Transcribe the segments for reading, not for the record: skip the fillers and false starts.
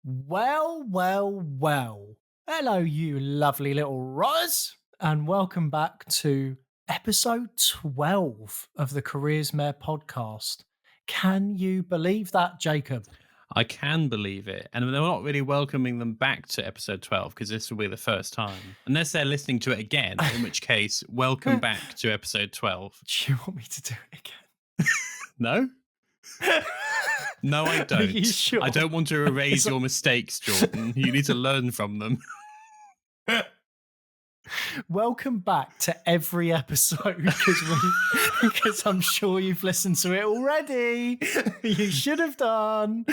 Well, well, well. Hello, you lovely little rotters, and welcome back to episode 12 of the Careers Mare podcast. Can you believe that, Jacob? I can believe it. And they're not really welcoming them back to episode 12 because this will be the first time. Unless they're listening to it again, in which case, welcome back to episode 12. Do you want me to do it No? again? No, I Are don't. you sure? I don't want to erase your mistakes, Jordan. You need to learn from them. Welcome back to every episode because I'm sure you've listened to it already. You should have done.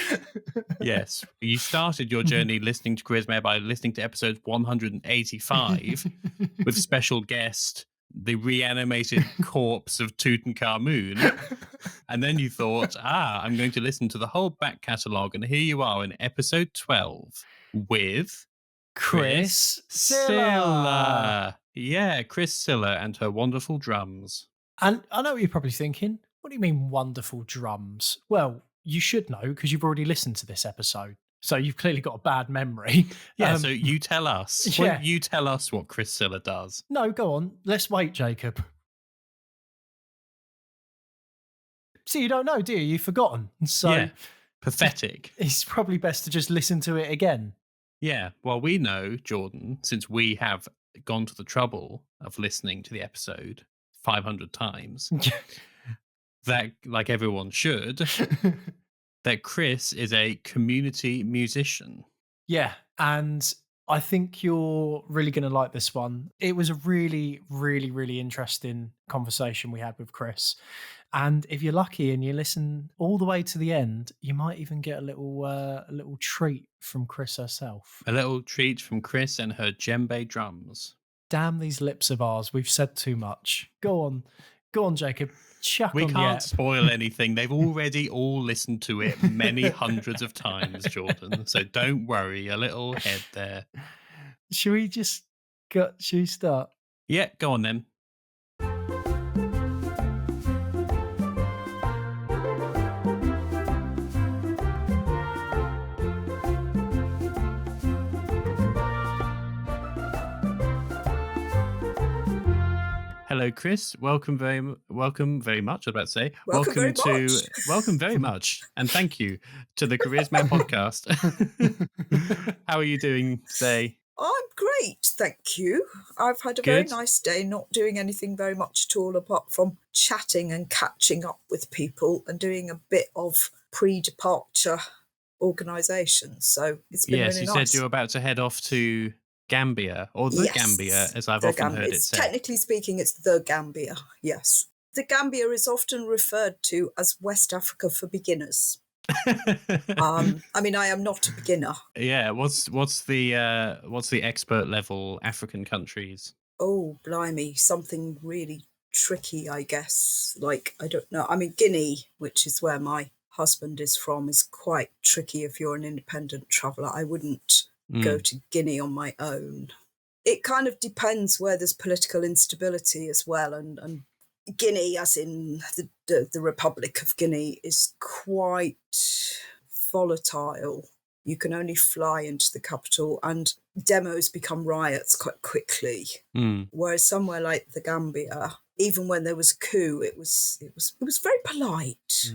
Yes. You started your journey listening to Charisma by listening to episode 185 with special guest, the reanimated corpse of Tutankhamun. And then you thought, I'm going to listen to the whole back catalogue. And here you are in episode 12 with Chris Sylla. Sylla. Yeah, Chris Sylla and her wonderful drums. And I know what you're probably thinking. What do you mean wonderful drums? Well, you should know because you've already listened to this episode. So you've clearly got a bad memory. Yeah, so you tell us. Yeah. You tell us what Chris Sylla does. No, go on. Let's wait, Jacob. See, you don't know, do you? You've forgotten. So Yeah, pathetic. It's probably best to just listen to it again. Yeah, well, we know, Jordan, since we have gone to the trouble of listening to the episode 500 times, that, like everyone should, that Chris is a community musician. Yeah, and I think you're really going to like this one. It was a really, really, really interesting conversation we had with Chris. And if you're lucky and you listen all the way to the end, you might even get a little treat from Chris herself. A little treat from Chris and her djembe drums. Damn these lips of ours. We've said too much. Go on, Jacob. Chuck We on the can't app. spoil anything. They've already all listened to it many hundreds of times, Jordan. So don't worry, a little head there. Should we start? Yeah, go on then. Hello, Chris. Welcome very much. I was about to say welcome very much, and thank you to the Careers Mare podcast. How are you doing today? I'm great, thank you. I've had a very nice day, not doing anything very much at all apart from chatting and catching up with people and doing a bit of pre-departure organisation. So it's been really nice. Yes, you said you were about to head off to Gambia, or the Gambia, as I've often heard it said. Technically speaking, it's the Gambia, yes. The Gambia is often referred to as West Africa for beginners. I mean, I am not a beginner. Yeah, what's the expert level African countries? Oh, blimey, something really tricky, I guess. Like, I don't know. I mean, Guinea, which is where my husband is from, is quite tricky if you're an independent traveller. I wouldn't go to Guinea on my own. It kind of depends where there's political instability as well, and Guinea, as in the Republic of Guinea, is quite volatile. You can only fly into the capital, and demos become riots quite quickly. Whereas somewhere like the Gambia, even when there was a coup, it was very polite,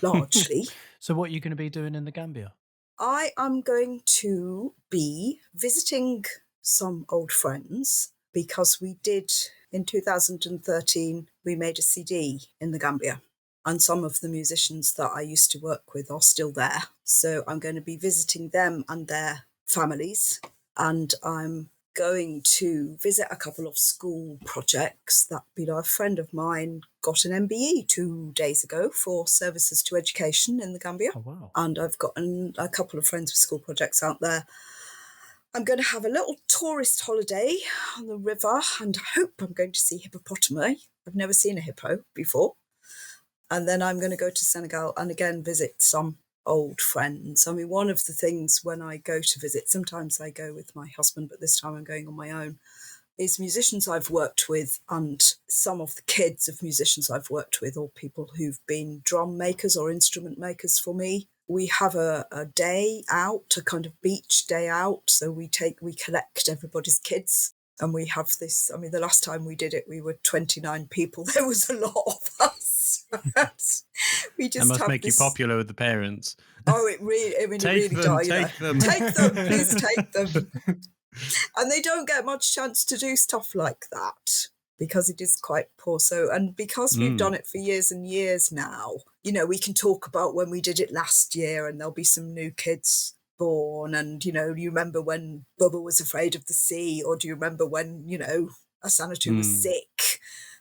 largely. So what are you going to be doing in the Gambia? I am going to be visiting some old friends because we did, in 2013, we made a CD in the Gambia. And some of the musicians that I used to work with are still there. So I'm going to be visiting them and their families. And I'm going to visit a couple of school projects that, a friend of mine got an MBE 2 days ago for services to education in the Gambia. Oh, wow. And I've got a couple of friends with school projects out there. I'm going to have a little tourist holiday on the river, and I hope I'm going to see hippopotami. I've never seen a hippo before. And then I'm going to go to Senegal and again visit some old friends. I mean, one of the things when I go to visit, sometimes I go with my husband, but this time I'm going on my own, is musicians I've worked with and some of the kids of musicians I've worked with, or people who've been drum makers or instrument makers for me. we have a day out, a kind of beach day out. So we collect everybody's kids. And we have this, I mean, the last time we did it, we were 29 people. There was a lot of us. We just That must have make you popular with the parents. Oh, it really Take them, does. take them. Take them, please take them. And they don't get much chance to do stuff like that because it is quite poor. So, and because we've done it for years and years now, you know, we can talk about when we did it last year and there'll be some new kids born. And, you know, you remember when Bubba was afraid of the sea, or do you remember when, you know, a senator was sick?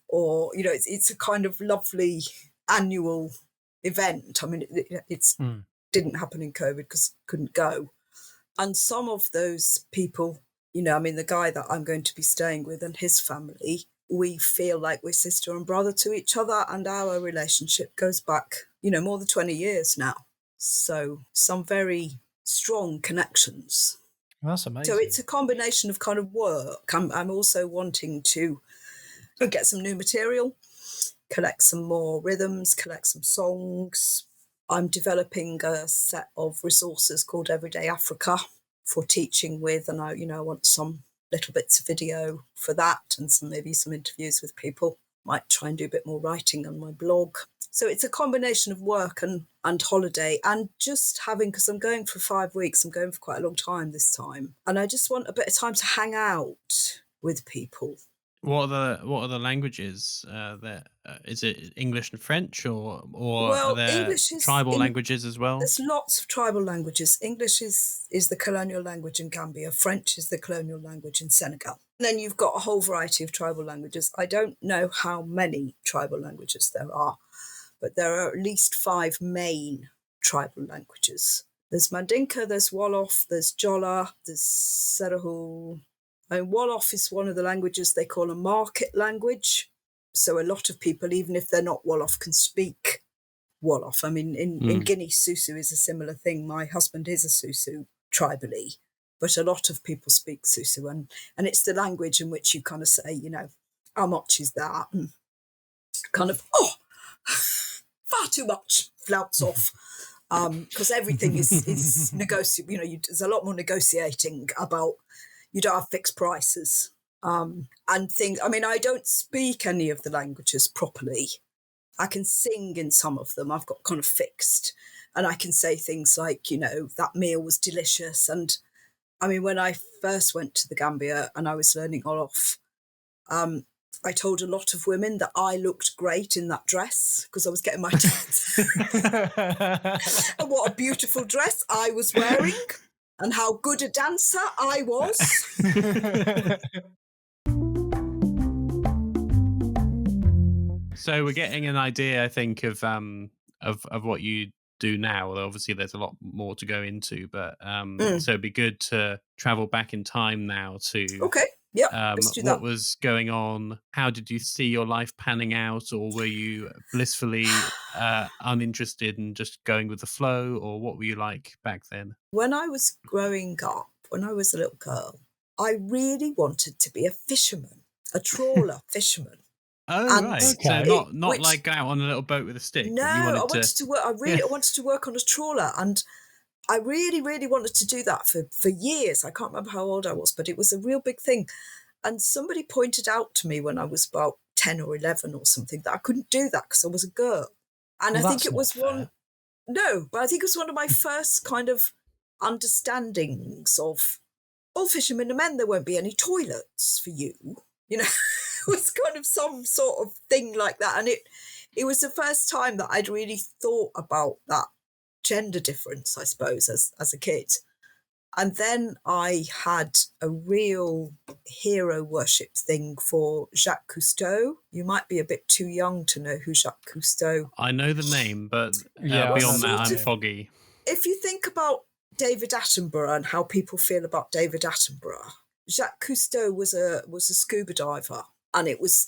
Or, you know, it's a kind of lovely annual event. I mean, it's didn't happen in COVID because couldn't go. And some of those people, you know, I mean, the guy that I'm going to be staying with and his family, we feel like we're sister and brother to each other, and our relationship goes back, you know, more than 20 years now. So some very strong connections. That's amazing. So it's a combination of kind of work. I'm also wanting to get some new material, collect some more rhythms, collect some songs. I'm developing a set of resources called Everyday Africa for teaching with, and I want some little bits of video for that, and maybe some interviews with people. Might try and do a bit more writing on my blog. So it's a combination of work and holiday, and just having, because I'm going for 5 weeks, I'm going for quite a long time this time, and I just want a bit of time to hang out with people. What are the languages there? Is it English and French, or Well, are there English is tribal languages as well? There's lots of tribal languages. English is the colonial language in Gambia. French is the colonial language in Senegal. And then you've got a whole variety of tribal languages. I don't know how many tribal languages there are, but there are at least 5 main tribal languages. There's Mandinka, there's Wolof, there's Jola, there's Serahu. And Wolof is one of the languages they call a market language. So a lot of people, even if they're not Wolof, can speak Wolof. I mean, in Guinea, Susu is a similar thing. My husband is a Susu tribally, but a lot of people speak Susu, and it's the language in which you kind of say, you know, how much is that? And kind of, far too much, flouts off. Because everything is negotiable. You know, there's a lot more negotiating about, you don't have fixed prices and things. I mean, I don't speak any of the languages properly. I can sing in some of them. I've got kind of fixed, and I can say things like, you know, that meal was delicious. And I mean, when I first went to the Gambia and I was learning Wolof, I told a lot of women that I looked great in that dress because I was getting my teeth. And what a beautiful dress I was wearing, and how good a dancer I was. So we're getting an idea, I think, of what you do now. Although obviously there's a lot more to go into, but so it'd be good to travel back in time now to Okay. Yeah, let's do that. What was going on? How did you see your life panning out, or were you blissfully uninterested and just going with the flow, or what were you like back then? When I was growing up, when I was a little girl, I really wanted to be a fisherman, a trawler fisherman. Oh, right. So not like go out on a little boat with a stick. No, I wanted to work. I wanted to work on a trawler, and I really, really wanted to do that for years. I can't remember how old I was, but it was a real big thing. And somebody pointed out to me when I was about 10 or 11 or something that I couldn't do that because I was a girl. And I think it was but I think it was one of my first kind of understandings of, all fishermen are men, there won't be any toilets for you. You know, it was kind of some sort of thing like that. And it was the first time that I'd really thought about that gender difference, I suppose, as a kid. And then I had a real hero worship thing for Jacques Cousteau. You might be a bit too young to know who Jacques Cousteau. I know the name, but beyond that, I'm foggy. If you think about David Attenborough and how people feel about David Attenborough, Jacques Cousteau was a scuba diver, and it was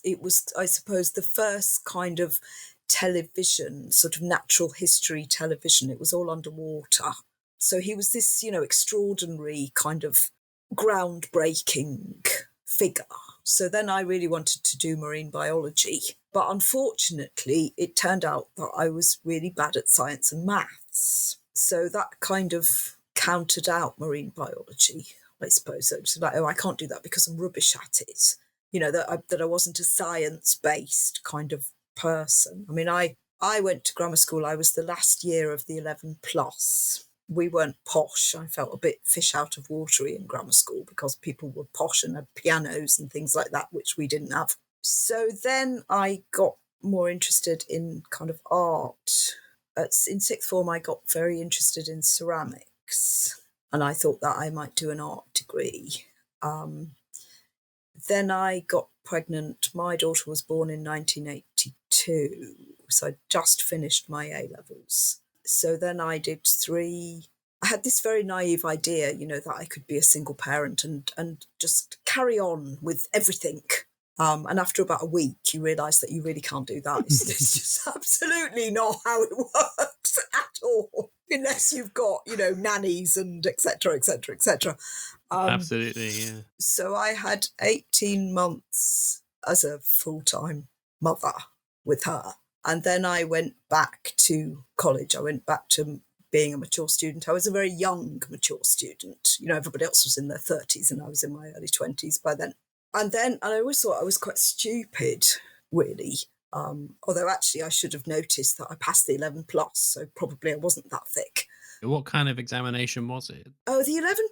I suppose the first kind of television, sort of natural history television. It was all underwater. So he was this, you know, extraordinary kind of groundbreaking figure. So then I really wanted to do marine biology. But unfortunately, it turned out that I was really bad at science and maths. So that kind of countered out marine biology, I suppose. So it's like, oh, I can't do that because I'm rubbish at it. That I wasn't a science-based kind of person. I mean, I went to grammar school. I was the last year of the 11 plus. We weren't posh. I felt a bit fish out of watery in grammar school because people were posh and had pianos and things like that, which we didn't have. So then I got more interested in kind of art. In sixth form, I got very interested in ceramics, and I thought that I might do an art degree. Then I got pregnant. My daughter was born in 1982, so I just finished my A-levels. So then I did I had this very naive idea, that I could be a single parent and just carry on with everything. And after about a week, you realise that you really can't do that. It's just absolutely not how it works at all, unless you've got, nannies and et cetera, et cetera, et cetera. Absolutely, yeah. So I had 18 months as a full-time mother with her. And then I went back to college. I went back to being a mature student. I was a very young, mature student. Everybody else was in their 30s and I was in my early 20s by then. And I always thought I was quite stupid, really. Although actually I should have noticed that I passed the 11 plus, so probably I wasn't that thick. What kind of examination was it? Oh, the 11,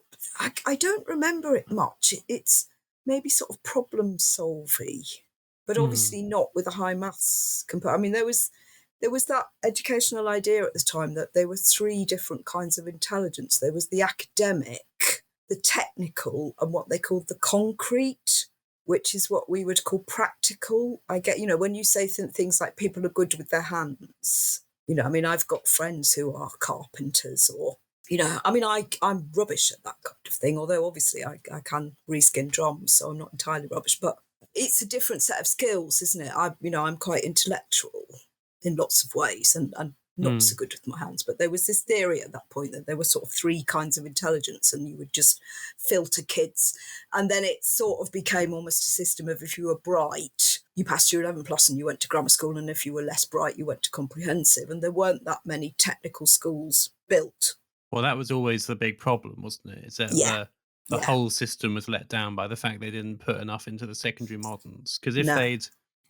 I don't remember it much. It's maybe sort of problem solving, but obviously not with a high maths component. I mean, there was that educational idea at the time that there were three different kinds of intelligence. There was the academic, the technical, and what they called the concrete, which is what we would call practical. I get, when you say things like people are good with their hands, I've got friends who are carpenters or, I'm rubbish at that kind of thing, although obviously I can reskin drums, so I'm not entirely rubbish, but it's a different set of skills, isn't it? I'm quite intellectual in lots of ways and not so good with my hands. But there was this theory at that point that there were sort of three kinds of intelligence and you would just filter kids. And then it sort of became almost a system of if you were bright, you passed your 11 plus and you went to grammar school. And if you were less bright, you went to comprehensive. And there weren't that many technical schools built. Well, that was always the big problem, wasn't it? Is that the whole system was let down by the fact they didn't put enough into the secondary moderns. Because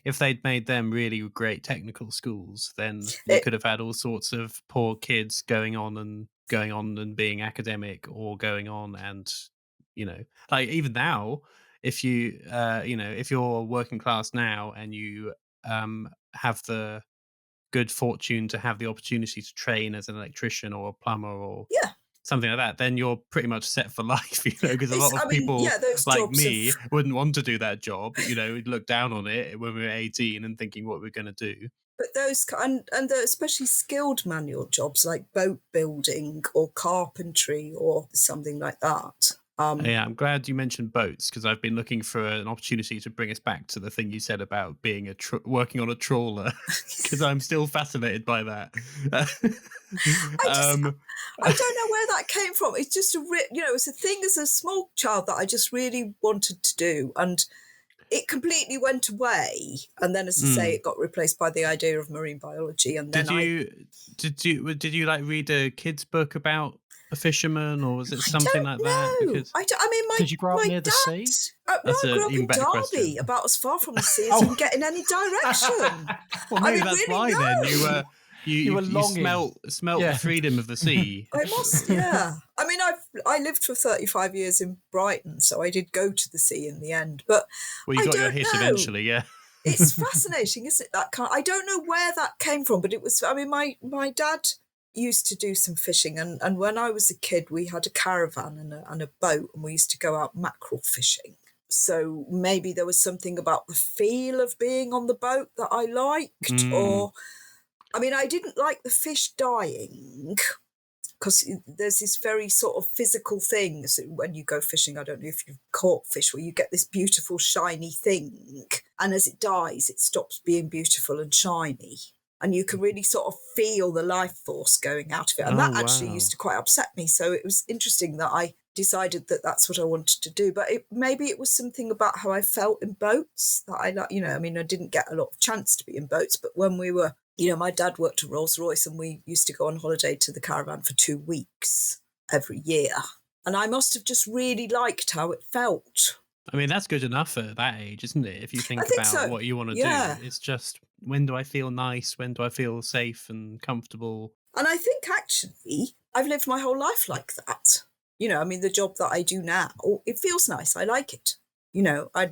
if they'd made them really great technical schools, then you could have had all sorts of poor kids going on and being academic or going on and, like even now, if you, if you're working class now and you have the good fortune to have the opportunity to train as an electrician or a plumber or something like that, then you're pretty much set for life, because a lot of people like me wouldn't want to do that job, look down on it when we were 18 and thinking what we're going to do. But those, and especially skilled manual jobs like boat building or carpentry or something like that. Yeah, I'm glad you mentioned boats because I've been looking for an opportunity to bring us back to the thing you said about being working on a trawler because I'm still fascinated by that. I don't know where that came from. It's just it's a thing as a small child that I just really wanted to do, and it completely went away. And then, as I say, it got replaced by the idea of marine biology. And then did you like read a kid's book about a fisherman, or was it something like that? Did you grow up near the sea? No, I grew up in Derby, question. about as far from the sea as you can get in any direction. Well, maybe that's really why then you were longing. smelt the freedom of the sea. I must, yeah. I mean, I lived for 35 years in Brighton, so I did go to the sea in the end. But well, you got your hit eventually, yeah. It's fascinating, isn't it? I don't know where that came from, but it was. I mean, my dad used to do some fishing, and when I was a kid, we had a caravan and a boat, and we used to go out mackerel fishing. So maybe there was something about the feel of being on the boat that I liked, or. I mean, I didn't like the fish dying because there's this very sort of physical thing. So when you go fishing, I don't know if you've caught fish, where you get this beautiful shiny thing. And as it dies, it stops being beautiful and shiny. And you can really sort of feel the life force going out of it. And that actually used to quite upset me. So it was interesting that I decided that that's what I wanted to do. But maybe it was something about how I felt in boats that I like, I mean, I didn't get a lot of chance to be in boats, but when we were You know, my dad worked at Rolls-Royce and we used to go on holiday to the caravan for 2 weeks every year. And I must have just really liked how it felt. I mean, that's good enough at that age, isn't it? If you I think think about so. what you want to do, Yeah. it's just, when do I feel nice? When do I feel safe and comfortable? And I think actually I've lived my whole life like that. You know, I mean, the job that I do now, it feels nice. I like it. You know, I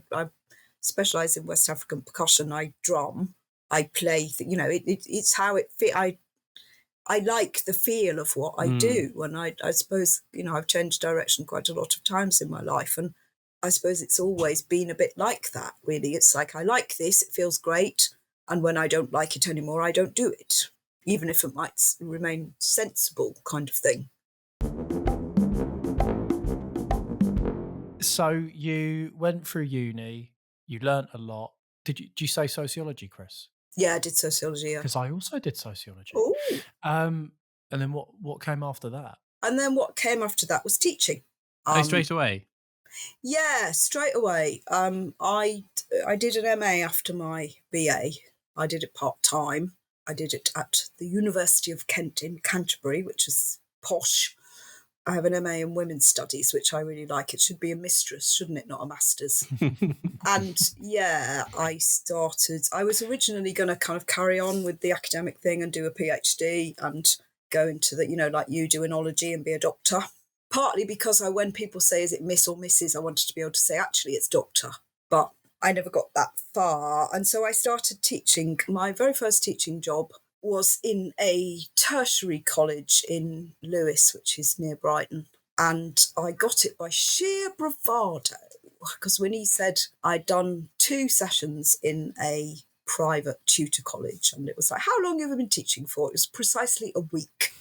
specialise in West African percussion. I drum. I play. You know, it's how it fit. I like the feel of what I Mm. do, and I suppose, you know, I've changed direction quite a lot of times in my life, and I suppose it's always been a bit like that. Really, it's like I like this. It feels great, and when I don't like it anymore, I don't do it, even if it might remain sensible, kind of thing. So you went through uni, you learnt a lot. Do you say sociology, Chris? Yeah, I did sociology. Yeah. Because I also did sociology. Oh, And then what came after that? and then what came after that was teaching. Oh, straight away. Yeah, straight away. I did an MA after my BA. I did it part time. I did it at the University of Kent in Canterbury, which is posh. I have an MA in Women's Studies, which I really like. It should be a mistress, shouldn't it? Not a master's. And yeah, I was originally going to kind of carry on with the academic thing and do a PhD and go into the, you know, like you do, enology and be a doctor. Partly because when people say, is it Miss or Mrs., I wanted to be able to say, actually, it's doctor. But I never got that far. And so I started teaching. My very first teaching job was in a tertiary college in Lewes, which is near Brighton. And I got it by sheer bravado, because when he said I'd done 2 sessions in a private tutor college, and it was like, how long have you been teaching for? It was precisely a week.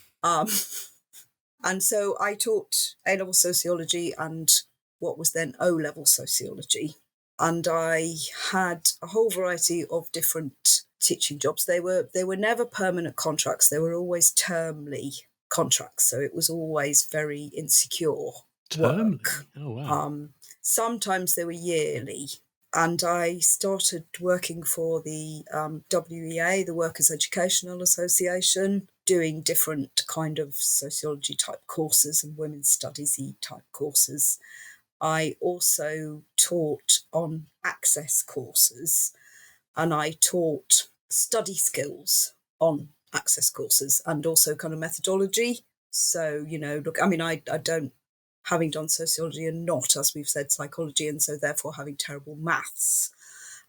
And so I taught A-level sociology and what was then O-level sociology. And I had a whole variety of different teaching jobs. They were never permanent contracts. They were always termly contracts. So it was always very insecure Termly. work. Oh, wow. Sometimes they were yearly. And I started working for the WEA, the Workers' Educational Association, doing different kind of sociology type courses and women's studies type courses. I also taught on access courses, and I taught study skills on access courses and also kind of methodology. So, you know, look, I mean, I don't, having done sociology and not, as we've said, psychology, and so therefore having terrible maths,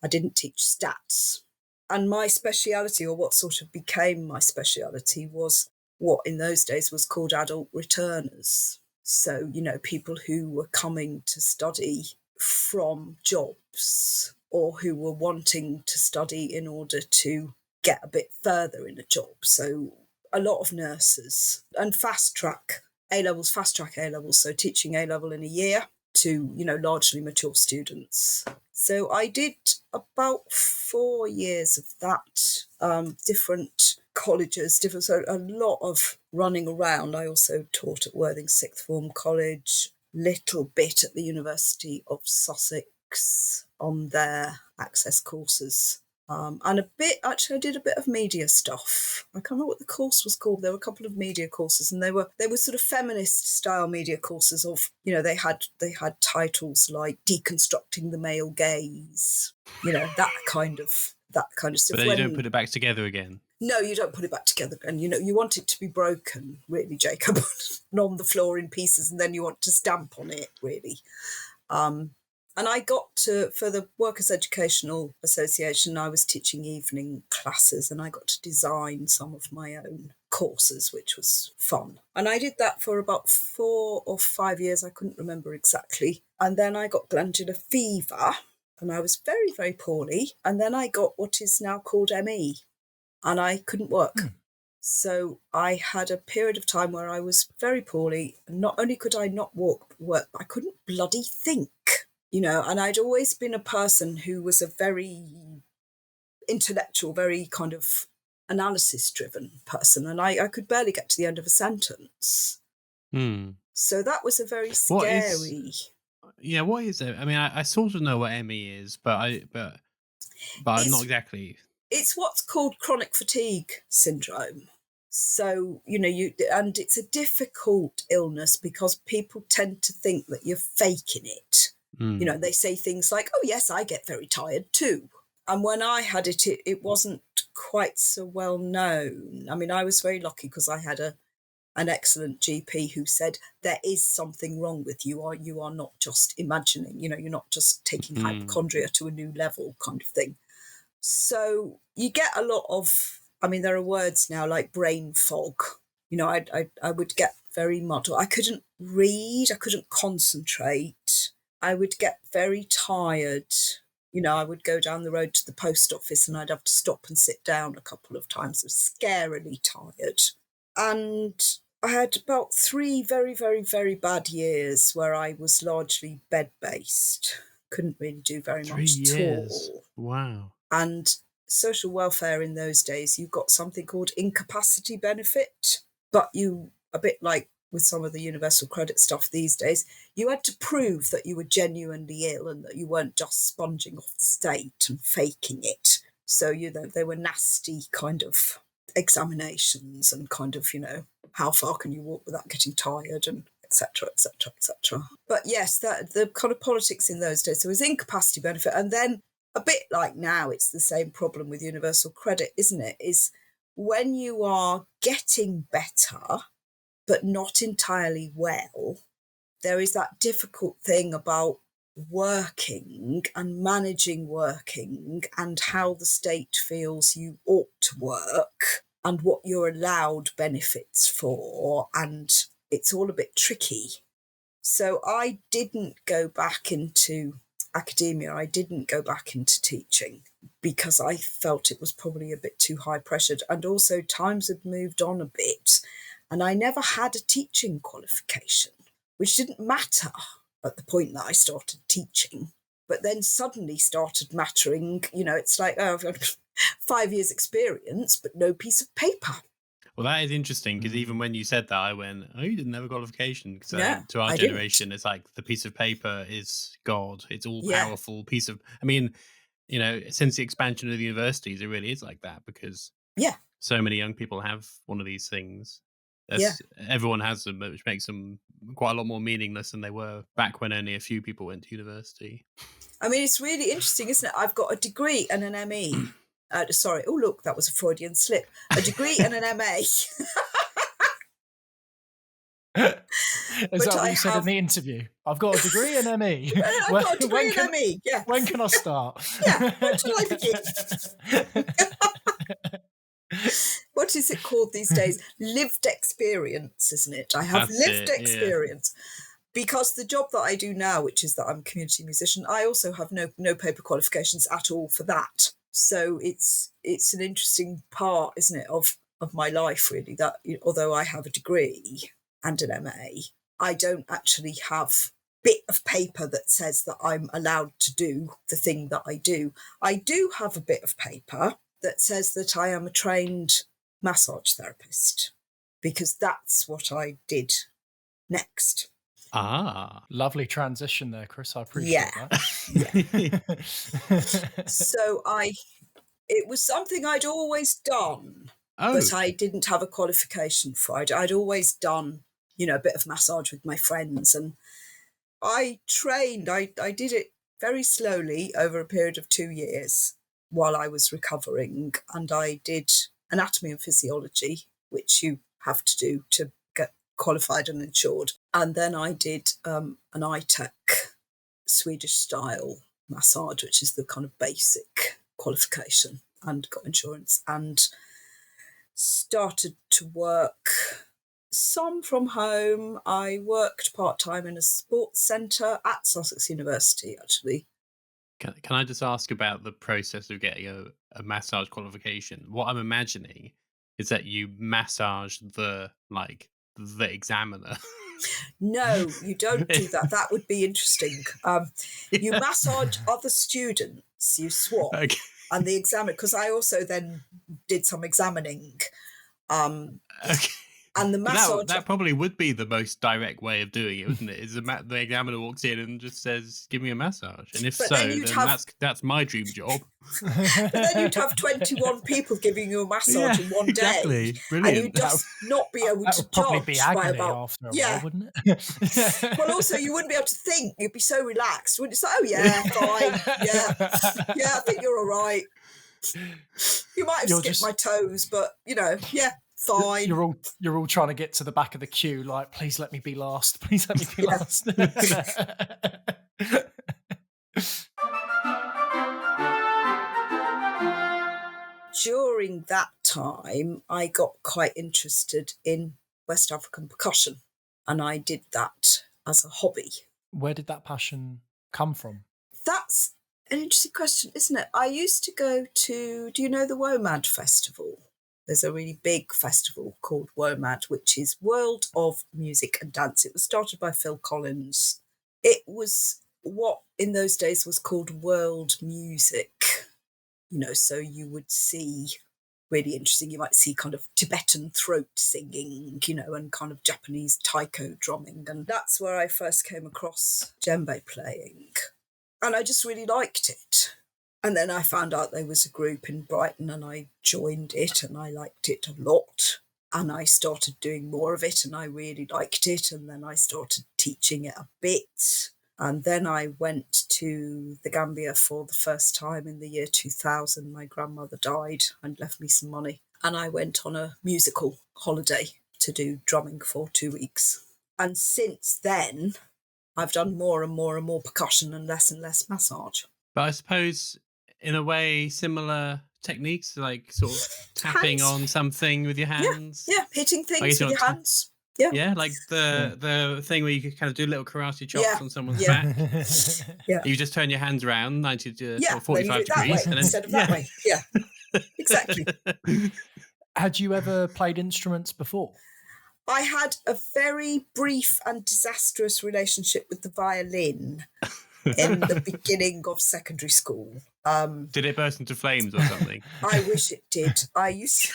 I didn't teach stats. And my speciality, or what sort of became my speciality, was what in those days was called adult returners. So, you know, people who were coming to study from jobs or who were wanting to study in order to get a bit further in a job. So a lot of nurses and fast track A-levels, so teaching A-level in a year to, you know, largely mature students. So I did about 4 years of that, different colleges, so a lot of running around. I also taught at Worthing Sixth Form College, little bit at the University of Sussex on their access courses. And a bit, actually, I did a bit of media stuff. I can't remember what the course was called. There were a couple of media courses, and they were sort of feminist style media courses. Of, you know, they had titles like deconstructing the male gaze, you know, that kind of stuff. But then you don't put it back together again. No, you don't put it back together, and you know you want it to be broken, really, Jacob, and on the floor in pieces, and then you want to stamp on it, really. And I got for the Workers' Educational Association, I was teaching evening classes, and I got to design some of my own courses, which was fun. And I did that for about 4 or 5 years, I couldn't remember exactly. And then I got glandular fever, and I was very, very poorly. And then I got what is now called ME, and I couldn't work. So I had a period of time where I was very poorly. Not only could I not work, but I couldn't bloody think. You know, and I'd always been a person who was a very intellectual, very kind of analysis-driven person, and I could barely get to the end of a sentence. So that was a very scary. What is it? I mean, I sort of know what ME is, but I'm not exactly. it's what's called chronic fatigue syndrome. So, and it's a difficult illness because people tend to think that you're faking it. They say things like, oh, yes, I get very tired too. And when I had it, it wasn't quite so well known. I mean, I was very lucky because I had an excellent GP who said there is something wrong with you, or you are not just imagining, you're not just taking hypochondria to a new level kind of thing. So you get a lot of, there are words now like brain fog. I would get very muddled. I couldn't read, I couldn't concentrate. I would get very tired. I would go down the road to the post office and I'd have to stop and sit down a couple of times. I was scarily tired. And I had about 3 very, very, very bad years where I was largely bed-based. Couldn't really do very 3 much years. at all. Wow. And social welfare in those days, you got something called incapacity benefit, but a bit like with some of the universal credit stuff these days, you had to prove that you were genuinely ill and that you weren't just sponging off the state and faking it. So, they were nasty kind of examinations and kind of, how far can you walk without getting tired and etc., etc., etc. But yes, the kind of politics in those days, there was incapacity benefit. And then a bit like now, it's the same problem with universal credit, isn't it? Is when you are getting better, but not entirely well, there is that difficult thing about working and managing working and how the state feels you ought to work and what you're allowed benefits for. And it's all a bit tricky. So I didn't go back into academia. I didn't go back into teaching because I felt it was probably a bit too high pressured. And also times had moved on a bit. And I never had a teaching qualification, which didn't matter at the point that I started teaching, but then suddenly started mattering. It's like, oh, I've got 5 years experience, but no piece of paper. Well, that is interesting because even when you said that, I went, "Oh, you didn't have a qualification." Because Yeah, to our I generation, didn't. it's like the piece of paper is God. It's all Yeah, powerful piece of. I mean, since the expansion of the universities, it really is like that because yeah, so many young people have one of these things. yeah. Everyone has them, which makes them quite a lot more meaningless than they were back when only a few people went to university. It's really interesting, isn't it? I've got a degree and an ME. Sorry. Oh, look, that was a Freudian slip. A degree and an MA. Is that what you said in the interview? I've got a degree in ME. I've got a degree in ME. Yeah. When can I start? Yeah. When shall I begin? What is it called these days? Lived experience, isn't it? I have lived experience. Because the job that I do now, which is that I'm a community musician, I also have no paper qualifications at all for that. So it's an interesting part, isn't it, of my life, really, that although I have a degree and an MA, I don't actually have bit of paper that says that I'm allowed to do the thing that I do. I do have a bit of paper that says that I am a trained massage therapist, because that's what I did next. Ah, lovely transition there, Chris. I appreciate that. Yeah. So it was something I'd always done, but I didn't have a qualification for it. I'd always done, a bit of massage with my friends, and I trained. I did it very slowly over a period of 2 years while I was recovering, and I did anatomy and physiology, which you have to do to get qualified and insured. And then I did an ITEC Swedish style massage, which is the kind of basic qualification, and got insurance and started to work some from home. I worked part-time in a sports centre at Sussex University, actually. Can I just ask about the process of getting a massage qualification? What I'm imagining is that you massage the examiner. No, you don't do that. That would be interesting. You massage other students, you swap, Okay. and the examiner, because I also then did some examining. Okay. And the 'Cause massage, that probably would be the most direct way of doing it, wouldn't it? Is the examiner walks in and just says, "Give me a massage," and if but then so, you'd then have that's my dream job. but then you'd have 21 people giving you a massage in one day, exactly. and you'd Brilliant. just not be able That to would probably be judge by agony about after a while, yeah. wouldn't it? Well, also you wouldn't be able to think. You'd be so relaxed. Wouldn't you? It's like, oh yeah, fine, yeah, I think you're all right. You might have You're skipped just my toes, but yeah, fine. you're all trying to get to the back of the queue, like, please let me be last. Please let me be Yeah. last. During that time, I got quite interested in West African percussion, and I did that as a hobby. Where did that passion come from? That's an interesting question, isn't it? I used to go to, do you know the WOMAD Festival? There's a really big festival called WOMAD, which is World of Music and Dance. It was started by Phil Collins. It was what in those days was called world music. So you would see really interesting, you might see kind of Tibetan throat singing, and kind of Japanese taiko drumming. And that's where I first came across djembe playing. And I just really liked it. And then I found out there was a group in Brighton and I joined it and I liked it a lot. And I started doing more of it and I really liked it. And then I started teaching it a bit. And then I went to the Gambia for the first time in the year 2000. My grandmother died and left me some money. And I went on a musical holiday to do drumming for 2 weeks. And since then, I've done more and more and more percussion and less massage. But I suppose, in a way, similar techniques, like sort of tapping on something with your hands. Yeah, hitting things with your hands. Yeah, like the thing where you could kind of do little karate chops on someone's back. Yeah. You just turn your hands around 90 to Yeah, 45 that degrees. way, And then, instead of that way. Yeah, exactly. Had you ever played instruments before? I had a very brief and disastrous relationship with the violin in the beginning of secondary school. Did it burst into flames or something? I wish it did. I used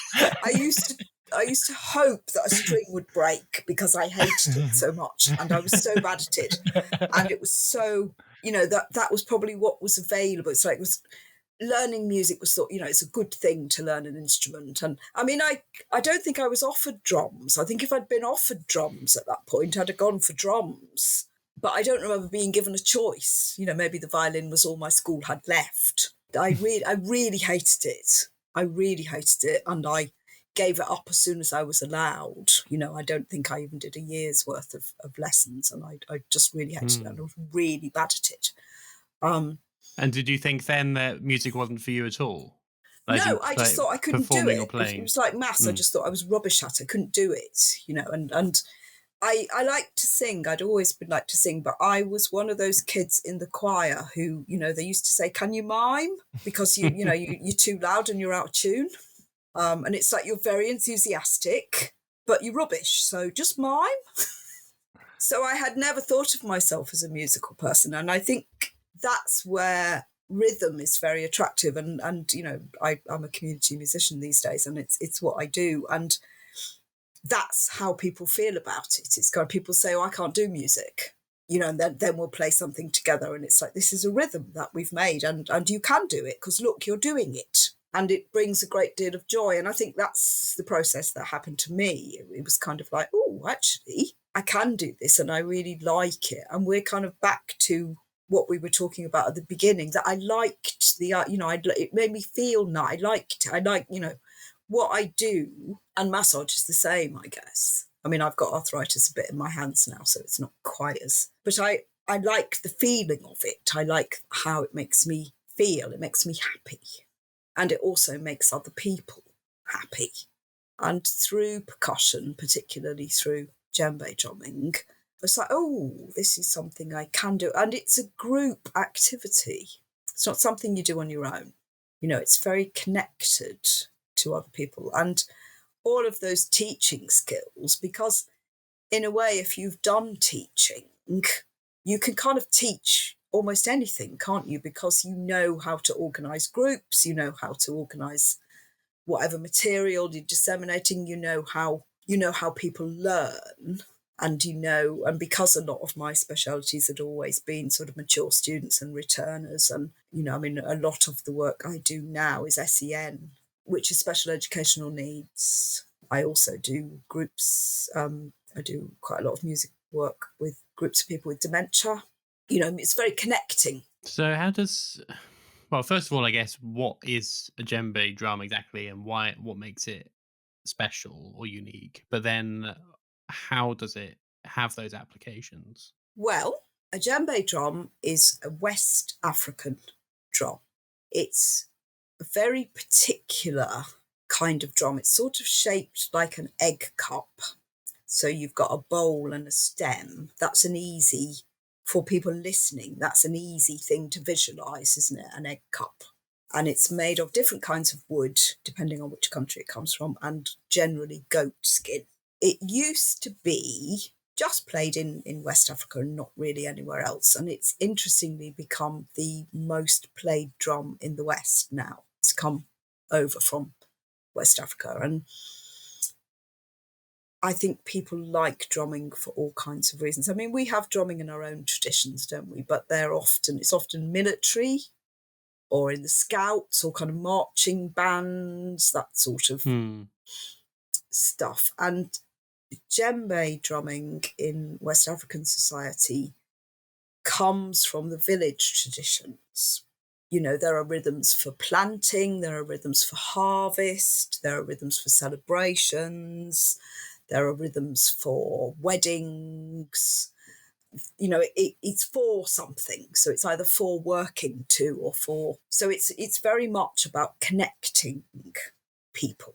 to hope that a string would break because I hated it so much and I was so bad at it. And it was so, that was probably what was available. So it was learning music was thought, it's a good thing to learn an instrument. And I mean, I don't think I was offered drums. I think if I'd been offered drums at that point, I'd have gone for drums. But I don't remember being given a choice. Maybe the violin was all my school had left. I really hated it. I really hated it. And I gave it up as soon as I was allowed. I don't think I even did a year's worth of lessons. And I just really hated it. I was really bad at it. And did you think then that music wasn't for you at all? No, I just thought I couldn't do it. Or playing? It was like maths. I just thought I was rubbish at it. I couldn't do it, and I like to sing. I'd always been like to sing, but I was one of those kids in the choir who, they used to say, "Can you mime?" Because you're too loud and you're out of tune. And it's like you're very enthusiastic, but you're rubbish. So just mime. So I had never thought of myself as a musical person, and I think that's where rhythm is very attractive. And I'm a community musician these days, and it's what I do, and that's how people feel about it. It's kind of people say, "Oh, I can't do music," and then we'll play something together, and it's like, this is a rhythm that we've made, and you can do it because look, you're doing it, and it brings a great deal of joy. And I think that's the process that happened to me. It was kind of like, oh, actually, I can do this, and I really like it. And we're kind of back to what we were talking about at the beginning, that I liked it made me feel nice. I liked it. I like, what I do, and massage is the same, I guess. I mean, I've got arthritis a bit in my hands now, so it's not quite as, but I like the feeling of it. I like how it makes me feel. It makes me happy. And it also makes other people happy. And through percussion, particularly through djembe drumming, it's like, oh, this is something I can do. And it's a group activity. It's not something you do on your own. It's very connected to other people. And all of those teaching skills, because in a way, if you've done teaching, you can kind of teach almost anything, can't you? Because you know how to organise groups, you know how to organise whatever material you're disseminating, you know how you know how people learn, and and because a lot of my specialities had always been sort of mature students and returners, and I mean, a lot of the work I do now is SEN, which is special educational needs. I also do groups. I do quite a lot of music work with groups of people with dementia. It's very connecting. So how does, well, first of all, I guess, what is a djembe drum exactly, and what makes it special or unique? But then how does it have those applications? Well, a djembe drum is a West African drum. It's a very particular kind of drum. It's sort of shaped like an egg cup. So you've got a bowl and a stem. That's an easy, for people listening, that's an easy thing to visualize, isn't it? An egg cup. And it's made of different kinds of wood, depending on which country it comes from, and generally goat skin. It used to be just played in West Africa and not really anywhere else. And it's interestingly become the most played drum in the West now. It's come over from West Africa. And I think people like drumming for all kinds of reasons. I mean, we have drumming in our own traditions, don't we? But it's often military or in the scouts or kind of marching bands, that sort of stuff. And djembe drumming in West African society comes from the village traditions. There are rhythms for planting, there are rhythms for harvest, there are rhythms for celebrations, there are rhythms for weddings. It's for something. So it's either for working to or for. So it's very much about connecting people.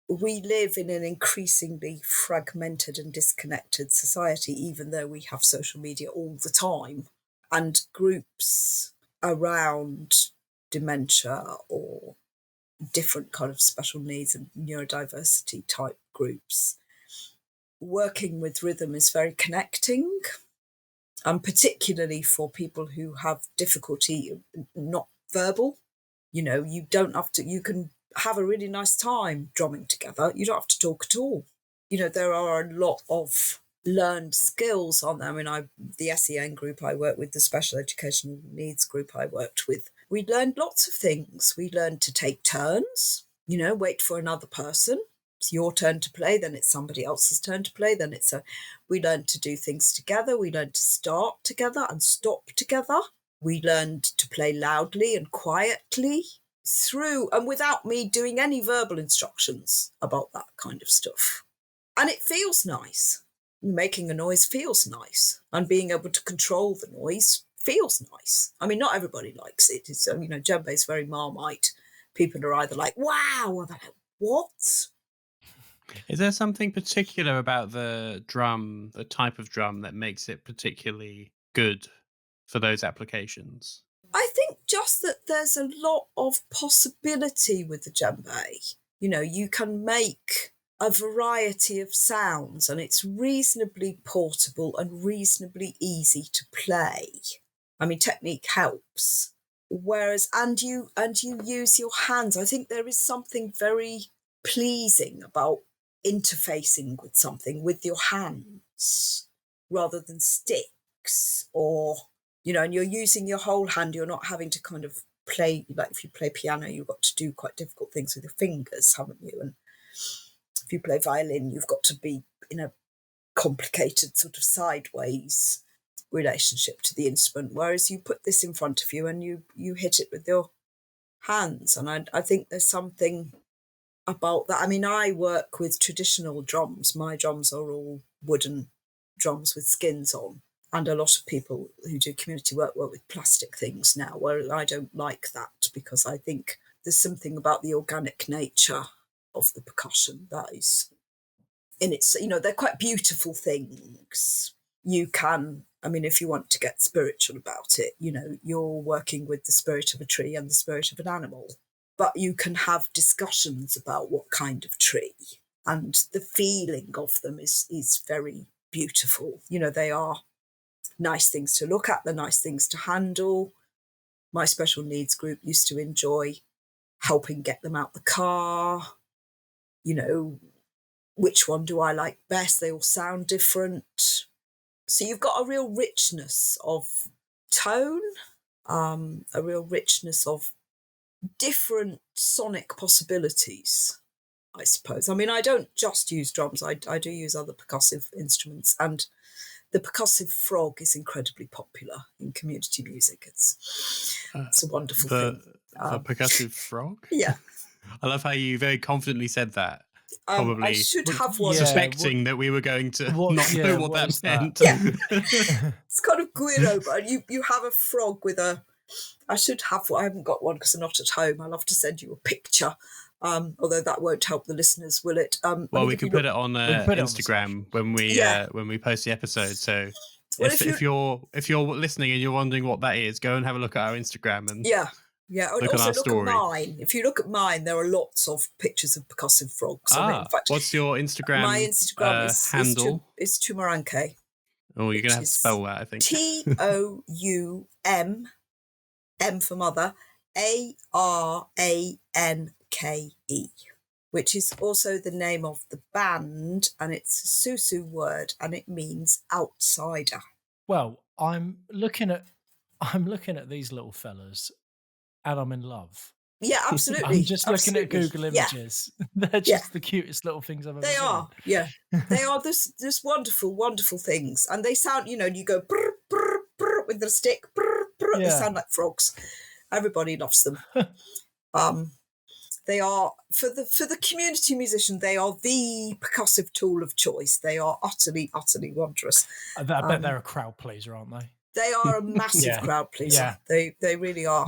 We live in an increasingly fragmented and disconnected society, even though we have social media all the time. And groups around dementia or different kind of special needs and neurodiversity type groups, working with rhythm is very connecting, and particularly for people who have difficulty not verbal. You don't have to, you can have a really nice time drumming together. You don't have to talk at all. There are a lot of learned skills on there. I mean, the SEN group I worked with, the special educational needs group I worked with, we learned lots of things. We learned to take turns, wait for another person. It's your turn to play, then it's somebody else's turn to play, then we learned to do things together. We learned to start together and stop together. We learned to play loudly and quietly through and without me doing any verbal instructions about that kind of stuff. And it feels nice. Making a noise feels nice, and being able to control the noise feels nice. I mean, not everybody likes it. It's, djembe is very Marmite. People are either like, wow, or they're like, what? Is there something particular about the drum, the type of drum, that makes it particularly good for those applications? I think just that there's a lot of possibility with the djembe. You can make a variety of sounds, and it's reasonably portable and reasonably easy to play. I mean, technique helps. Whereas, and you use your hands. I think there is something very pleasing about interfacing with something with your hands rather than sticks or, and you're using your whole hand. You're not having to kind of play, like if you play piano, you've got to do quite difficult things with your fingers, haven't you? And if you play violin, you've got to be in a complicated sort of sideways relationship to the instrument, whereas you put this in front of you and you hit it with your hands. And I think there's something about that. I mean, I work with traditional drums. My drums are all wooden drums with skins on. And a lot of people who do community work with plastic things now, where I don't like that, because I think there's something about the organic nature of the percussion that is in its, they're quite beautiful things. You can, I mean, if you want to get spiritual about it, you're working with the spirit of a tree and the spirit of an animal, but you can have discussions about what kind of tree, and the feeling of them is very beautiful. They are nice things to look at, they're nice things to handle. My special needs group used to enjoy helping get them out the car, which one do I like best? They all sound different. So you've got a real richness of tone, a real richness of different sonic possibilities, I suppose. I mean, I don't just use drums. I do use other percussive instruments, and the percussive frog is incredibly popular in community music. It's a wonderful thing. The percussive frog? Yeah. I love how you very confidently said that. I Probably should have one. suspecting that we were going to not know what that meant. Yeah. It's kind of Guiro, but you have a frog with a... I should have one. I haven't got one because I'm not at home. I'll have to send you a picture. Although that won't help the listeners, will it? Well, we can put it on Instagram when we post the episode. So if you're listening and you're wondering what that is, go and have a look at our Instagram and look at mine. If you look at mine, there are lots of pictures of percussive frogs. I mean, in fact, what's your Instagram? My Instagram handle is Tumaranke. Oh, you're gonna have to spell that, I think. TOUM, M for mother, ARANKE, which is also the name of the band, and it's a Susu word, and it means outsider. Well, I'm looking at these little fellas, and I'm in love. Yeah, absolutely. I'm just looking at Google Images. Yeah. They're just the cutest little things I've ever seen. They are, yeah. They are this wonderful, wonderful things. And they sound, you go brr, brr, brr, with the stick, brr, brr, they sound like frogs. Everybody loves them. They are, for the community musician, they are the percussive tool of choice. They are utterly, utterly wondrous. I bet they're a crowd pleaser, aren't they? They are a massive crowd pleaser. Yeah. They really are.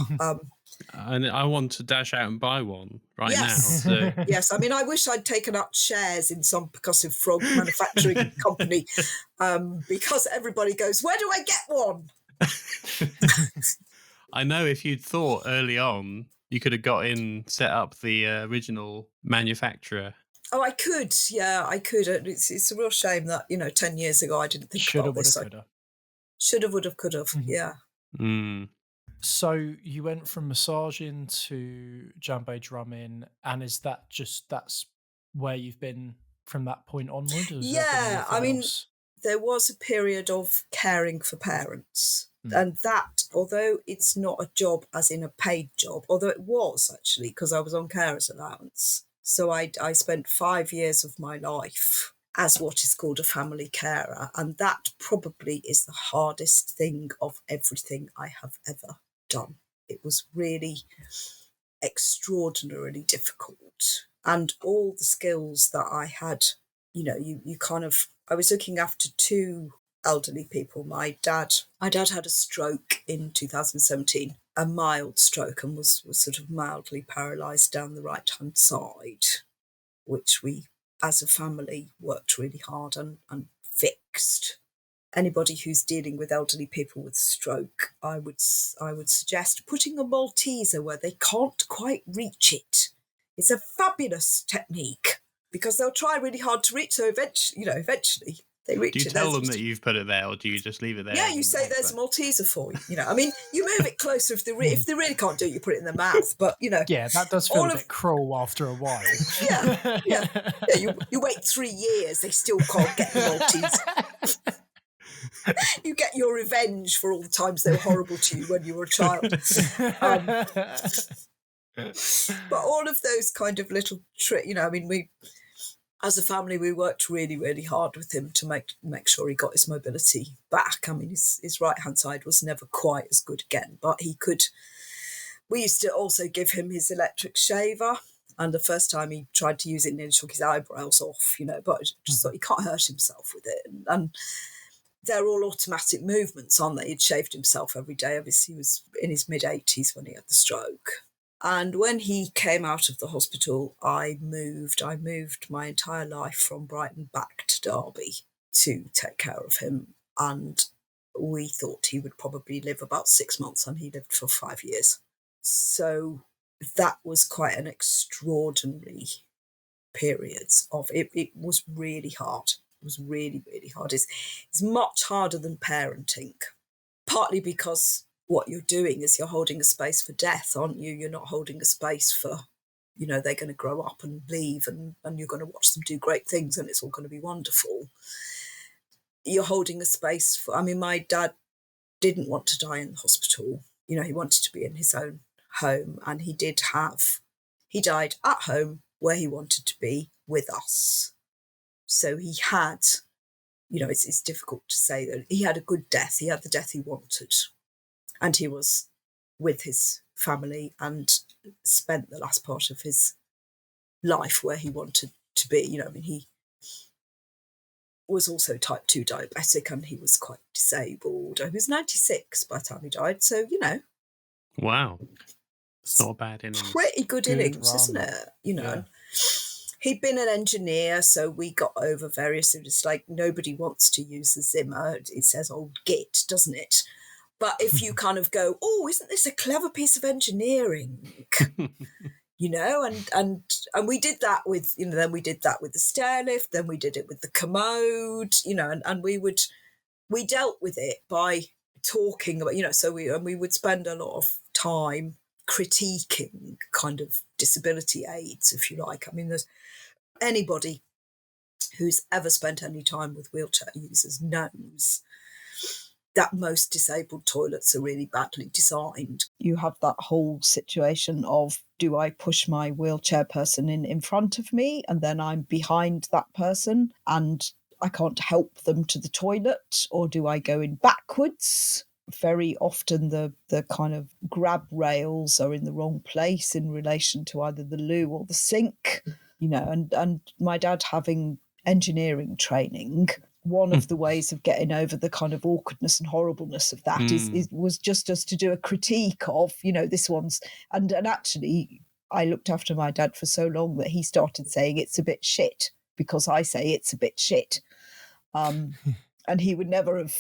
And I want to dash out and buy one now. So. Yes, I mean, I wish I'd taken up shares in some percussive frog manufacturing company because everybody goes, where do I get one? I know if you'd thought early on, you could have set up the original manufacturer. Oh, I could. Yeah, I could. It's a real shame that, 10 years ago I didn't think about this. Should have, would have, could have. Mm-hmm. Yeah. Mm. So you went from massaging to djembe drumming, and that's where you've been from that point onward? Yeah, I mean, there was a period of caring for parents, and that, although it's not a job as in a paid job, although it was actually because I was on carers allowance, so I spent 5 years of my life as what is called a family carer, and that probably is the hardest thing of everything I have ever done. It was really extraordinarily difficult, and all the skills that I had, I was looking after two elderly people. My dad had a stroke in 2017, a mild stroke, and was sort of mildly paralysed down the right hand side, which we as a family worked really hard and fixed. Anybody who's dealing with elderly people with stroke, I would suggest putting a Malteser where they can't quite reach it. It's a fabulous technique because they'll try really hard to reach. So eventually they reach it. Do you tell them that you've put it there, or do you just leave it there? Yeah, you say there's a Malteser for you. I mean, you move it closer if they really can't do it. You put it in their mouth, but Yeah, that does feel a bit cruel after a while. Yeah. You wait 3 years, they still can't get the Malteser. You get your revenge for all the times they were horrible to you when you were a child. But all of those kind of little tricks, I mean, we, as a family, we worked really, really hard with him to make sure he got his mobility back. I mean, his right-hand side was never quite as good again, but he could. We used to also give him his electric shaver, and the first time he tried to use it, nearly took his eyebrows off, but I just thought he can't hurt himself with it. And they're all automatic movements, aren't they? He'd shaved himself every day. Obviously, he was in his mid-80s when he had the stroke. And when he came out of the hospital, I moved my entire life from Brighton back to Derby to take care of him. And we thought he would probably live about 6 months, and he lived for 5 years. So that was quite an extraordinary period of it. It was really hard. It was really, really hard. It's much harder than parenting, partly because what you're doing is you're holding a space for death, aren't you? You're not holding a space for you know, they're going to grow up and leave, and you're going to watch them do great things, and it's all going to be wonderful. You're holding a space for, I mean, my dad didn't want to die in the hospital. You know, he wanted to be in his own home, and he died at home where he wanted to be with us. So he had, you know, it's difficult to say that he had a good death. He had the death he wanted, and he was with his family and spent the last part of his life where he wanted to be. You know, I mean, he was also type 2 diabetic, and he was quite disabled. He was 96 by the time he died. So, you know. Wow. It's not a bad innings. Pretty good innings, run. isn't it? You know. Yeah. He'd been an engineer, so we got over various. It's like nobody wants to use the Zimmer. It says old Git, doesn't it? But if you kind of go, oh, isn't this a clever piece of engineering? You know, and we did that with, you know, then we did that with the stair lift, then we did it with the commode, you know, and we dealt with it by talking about, you know, so we would spend a lot of time critiquing kind of disability aids, if you like. I mean, there's anybody who's ever spent any time with wheelchair users knows that most disabled toilets are really badly designed. You have that whole situation of, do I push my wheelchair person in front of me and then I'm behind that person and I can't help them to the toilet, or do I go in backwards? Very often the kind of grab rails are in the wrong place in relation to either the loo or the sink, you know, and my dad having engineering training, one of the ways of getting over the kind of awkwardness and horribleness of that was just to do a critique of, you know, this one's, and actually I looked after my dad for so long that he started saying it's a bit shit because I say it's a bit shit. And he would never have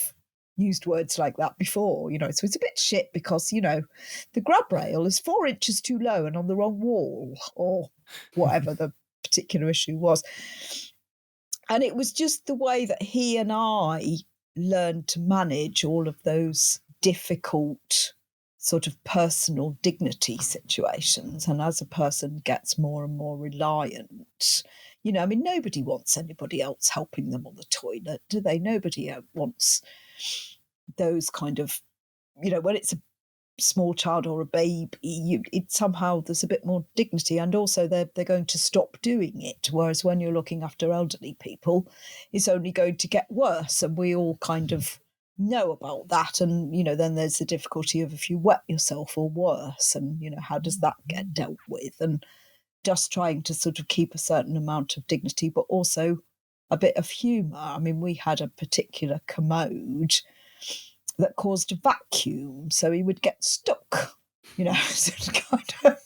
used words like that before, you know, so it's a bit shit because, you know, the grab rail is 4 inches too low and on the wrong wall, or whatever the particular issue was. And it was just the way that he and I learned to manage all of those difficult sort of personal dignity situations. And as a person gets more and more reliant, you know, I mean, nobody wants anybody else helping them on the toilet, do they? Nobody wants those kind of, you know, when it's a small child or a baby, it somehow there's a bit more dignity, and also they're going to stop doing it, whereas when you're looking after elderly people, it's only going to get worse, and we all kind of know about that. And, you know, then there's the difficulty of if you wet yourself or worse, and, you know, how does that get dealt with? And just trying to sort of keep a certain amount of dignity but also a bit of humour. I mean, we had a particular commode that caused a vacuum, so he would get stuck, you know, sort of kind of.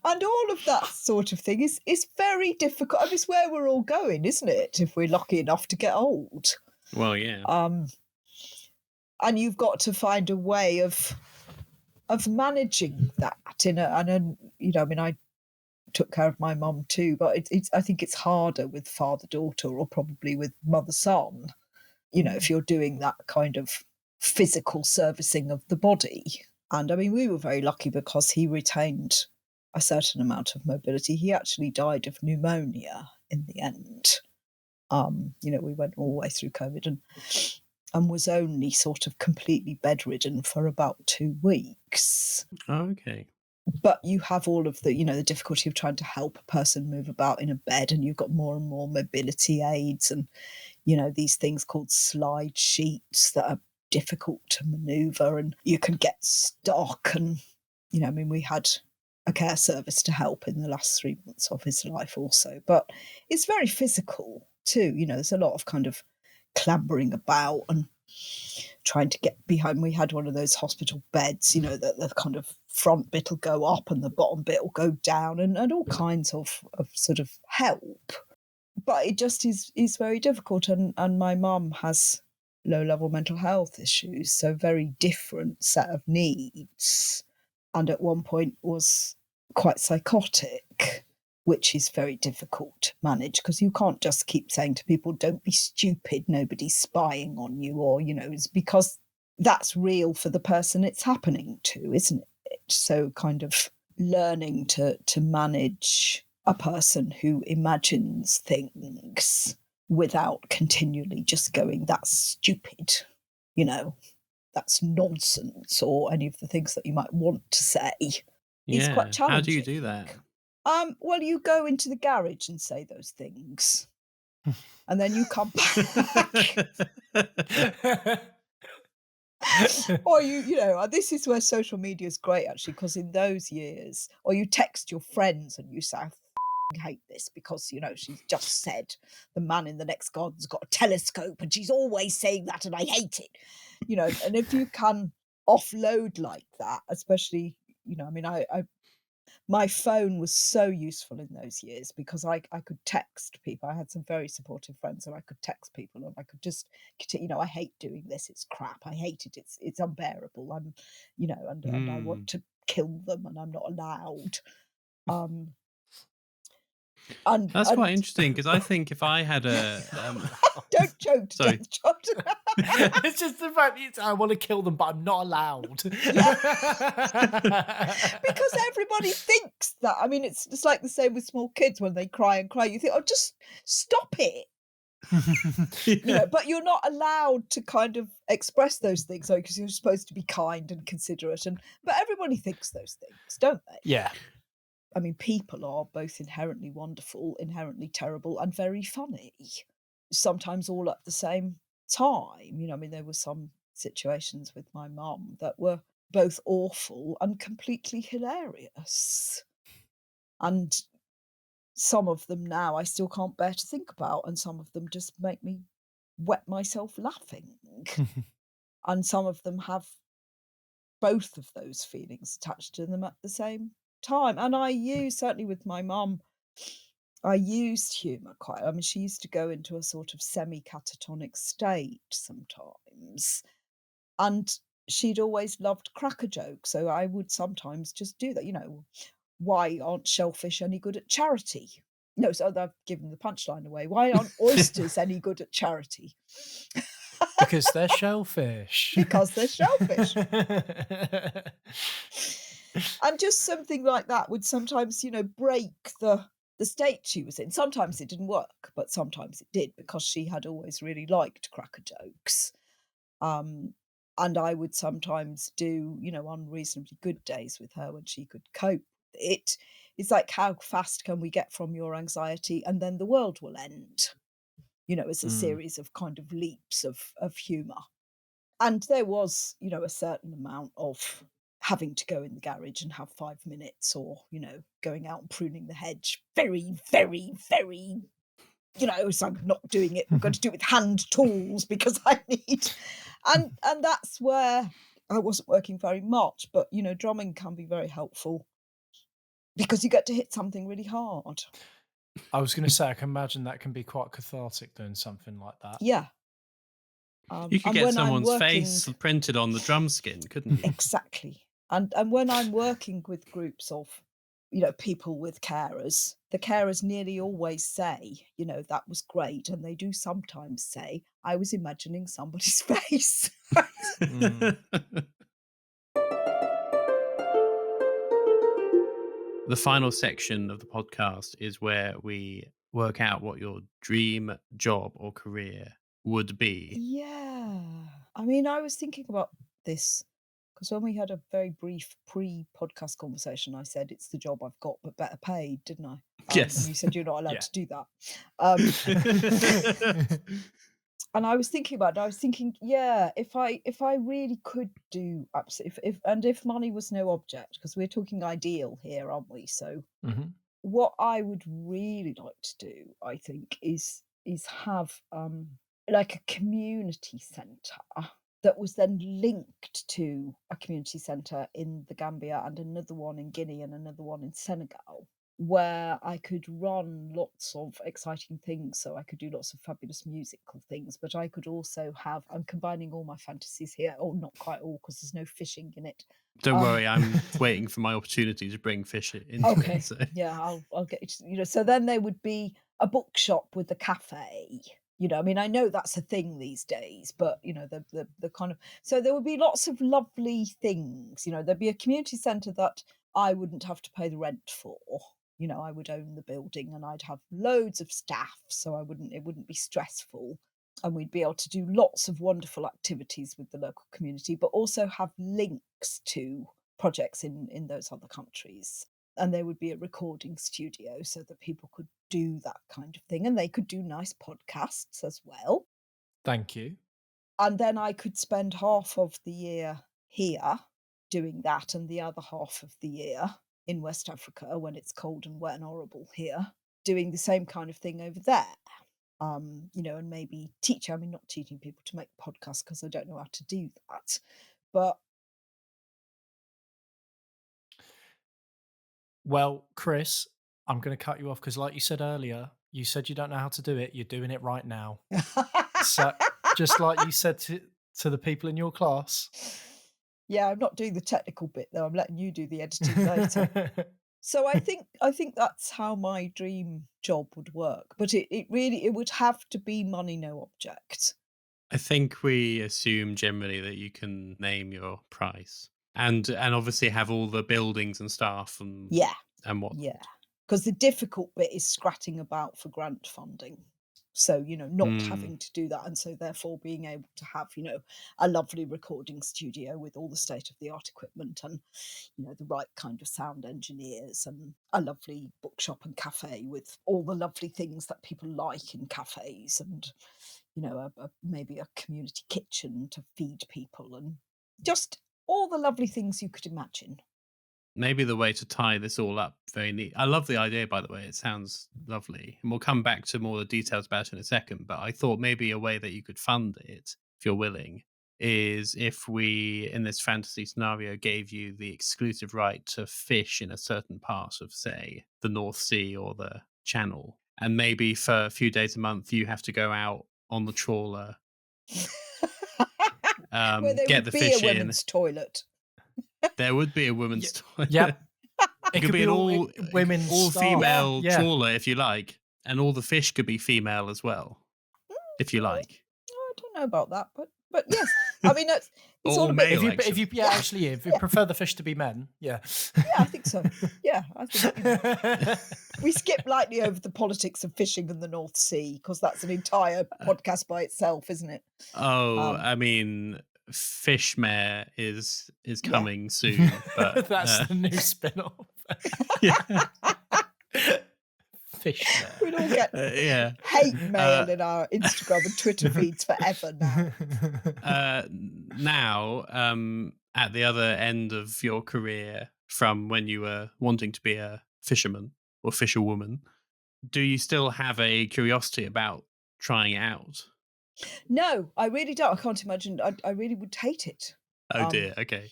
And all of that sort of thing is very difficult. I mean, it's where we're all going, isn't it, if we're lucky enough to get old? Well, yeah. And you've got to find a way of managing that and you know, I mean, I took care of my mum too, but I think it's harder with father-daughter, or probably with mother-son. You know, if you're doing that kind of physical servicing of the body. And I mean, we were very lucky because he retained a certain amount of mobility. He actually died of pneumonia in the end. You know, we went all the way through COVID and was only sort of completely bedridden for about 2 weeks. Okay. But you have all of the, you know, the difficulty of trying to help a person move about in a bed, and you've got more and more mobility aids and, you know, these things called slide sheets that are difficult to manoeuvre, and you can get stuck. And, you know, I mean, we had a care service to help in the last 3 months of his life also. But it's very physical too. You know, there's a lot of kind of clambering about and trying to get behind. We had one of those hospital beds, you know, that the kind of front bit will go up and the bottom bit will go down, and all kinds of sort of help. But it just is very difficult. And my mum has low-level mental health issues, so very different set of needs. And at one point was quite psychotic, which is very difficult to manage, because you can't just keep saying to people, don't be stupid, nobody's spying on you, or, you know, it's because that's real for the person it's happening to, isn't it? So kind of learning to manage a person who imagines things without continually just going, that's stupid, that's nonsense, or any of the things that you might want to say, is quite Yeah. challenging. How do you do that? Well, you go into the garage and say those things, and then you come back. Or this is where social media is great, actually, because in those years, or you text your friends and you say, I f***ing hate this because, she's just said the man in the next garden's got a telescope and she's always saying that and I hate it. And if you can offload like that, especially, my phone was so useful in those years because I could text people. I had some very supportive friends, and I could text people, and I could just, I hate doing this. It's crap. I hate it. It's unbearable. I'm, and I want to kill them, and I'm not allowed. And That's quite interesting, because I think if I had a don't joke to sorry. death, John. It's just the fact I want to kill them, but I'm not allowed. Because everybody thinks that. I mean, it's like the same with small kids when they cry and cry. You think, oh, just stop it. But you're not allowed to kind of express those things, because you're supposed to be kind and considerate. But everybody thinks those things, don't they? Yeah. I mean, people are both inherently wonderful, inherently terrible, and very funny. Sometimes all at the same time. There were some situations with my mum that were both awful and completely hilarious. And some of them now I still can't bear to think about, and some of them just make me wet myself laughing. And some of them have both of those feelings attached to them at the same time. And certainly with my mum, I used humour quite. I mean, she used to go into a sort of semi-catatonic state sometimes. And she'd always loved cracker jokes. So I would sometimes just do that. Why aren't shellfish any good at charity? No, so I've given the punchline away. Why aren't oysters any good at charity? Because they're shellfish. Because they're shellfish. And just something like that would sometimes, break the state she was in. Sometimes it didn't work, but sometimes it did, because she had always really liked cracker jokes. And I would sometimes do, unreasonably good days with her when she could cope with it. It's like, how fast can we get from your anxiety and then the world will end? It's a series of kind of leaps of humour. And there was, a certain amount of having to go in the garage and have 5 minutes, or, going out and pruning the hedge. Very, very, very, so I'm not doing it. We're going to do it with hand tools because I need. And that's where I wasn't working very much. But, drumming can be very helpful because you get to hit something really hard. I was going to say, I can imagine that can be quite cathartic doing something like that. Yeah. You could get someone's face printed on the drum skin, couldn't you? Exactly. And when I'm working with groups of, people with carers, the carers nearly always say, that was great. And they do sometimes say, I was imagining somebody's face. The final section of the podcast is where we work out what your dream job or career would be. Yeah. I mean, I was thinking about this because when we had a very brief pre-podcast conversation, I said it's the job I've got, but better paid, didn't I? Yes. And you said you're not allowed to do that. And I was thinking about it. I was thinking, yeah, if I really could do absolutely, if money was no object, because we're talking ideal here, aren't we? So what I would really like to do, I think, is have like a community centre that was then linked to a community centre in the Gambia and another one in Guinea and another one in Senegal, where I could run lots of exciting things. So I could do lots of fabulous musical things, but I could also have, I'm combining all my fantasies here, or not quite all, because there's no fishing in it. Don't worry, I'm waiting for my opportunity to bring fish in. Okay, so. Yeah, I'll get you. So then there would be a bookshop with a cafe. I mean, I know that's a thing these days, but the kind of, so there would be lots of lovely things. There'd be a community centre that I wouldn't have to pay the rent for. I would own the building and I'd have loads of staff, so it wouldn't be stressful. And we'd be able to do lots of wonderful activities with the local community, but also have links to projects in those other countries. And there would be a recording studio so that people could do that kind of thing. And they could do nice podcasts as well. Thank you. And then I could spend half of the year here doing that and the other half of the year in West Africa when it's cold and wet and horrible here, doing the same kind of thing over there. And maybe not teaching people to make podcasts because I don't know how to do that. But Well, Chris, I'm going to cut you off because, like you said earlier, you said you don't know how to do it. You're doing it right now. So, just like you said to the people in your class. Yeah, I'm not doing the technical bit though. I'm letting you do the editing later. So I think that's how my dream job would work. But it would have to be money no object. I think we assume generally that you can name your price and obviously have all the buildings and staff and Yeah. what. Yeah. Because the difficult bit is scratting about for grant funding. So, not having to do that. And so therefore being able to have, a lovely recording studio with all the state of the art equipment and, the right kind of sound engineers and a lovely bookshop and cafe with all the lovely things that people like in cafes and, maybe a community kitchen to feed people and just all the lovely things you could imagine. Maybe the way to tie this all up very neat. I love the idea, by the way. It sounds lovely. And we'll come back to more of the details about it in a second. But I thought maybe a way that you could fund it, if you're willing, is if we, in this fantasy scenario, gave you the exclusive right to fish in a certain part of, say, the North Sea or the Channel. And maybe for a few days a month, you have to go out on the trawler, Where there get would the be a fish in. women's toilet. There would be a women's toilet. Yep. It could be an all women's female Yeah. trawler if you like, and all the fish could be female as well, if you like. I don't know about that, but yes. I mean, it's all Or a bit. male, If you actually, if you prefer the fish to be men, yeah. Yeah, I think so. Yeah, I think we skip lightly over the politics of fishing in the North Sea because that's an entire podcast by itself, isn't it? I mean, Mare is coming soon, but that's the new spin-off. yeah. Fish Mare. We'd all get hate mail in our Instagram and Twitter feeds forever now. Now, at the other end of your career, from when you were wanting to be a fisherman or fisherwoman, do you still have a curiosity about trying it out? No, I really don't. I can't imagine. I really would hate it. Oh dear. Okay.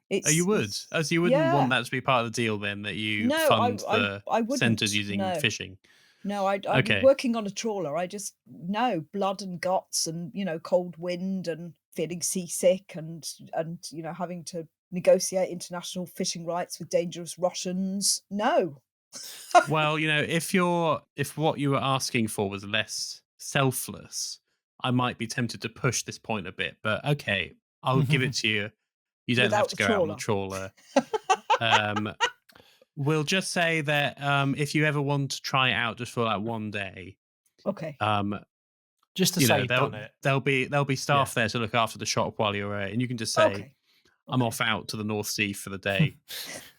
It's, you would. So you wouldn't want that to be part of the deal then, that you fund the I wouldn't. centres using fishing. No, I'd be working on a trawler. Blood and guts and, cold wind and feeling seasick and having to negotiate international fishing rights with dangerous Russians. No. Well, if what you were asking for was less selfless, I might be tempted to push this point a bit, but okay, I'll give it to you. You don't have to go out on the trawler. We'll just say that if you ever want to try it out just for like one day, okay. Just to say you've done it. There'll be staff there to look after the shop while you're away, and you can just say, "I'm off out to the North Sea for the day.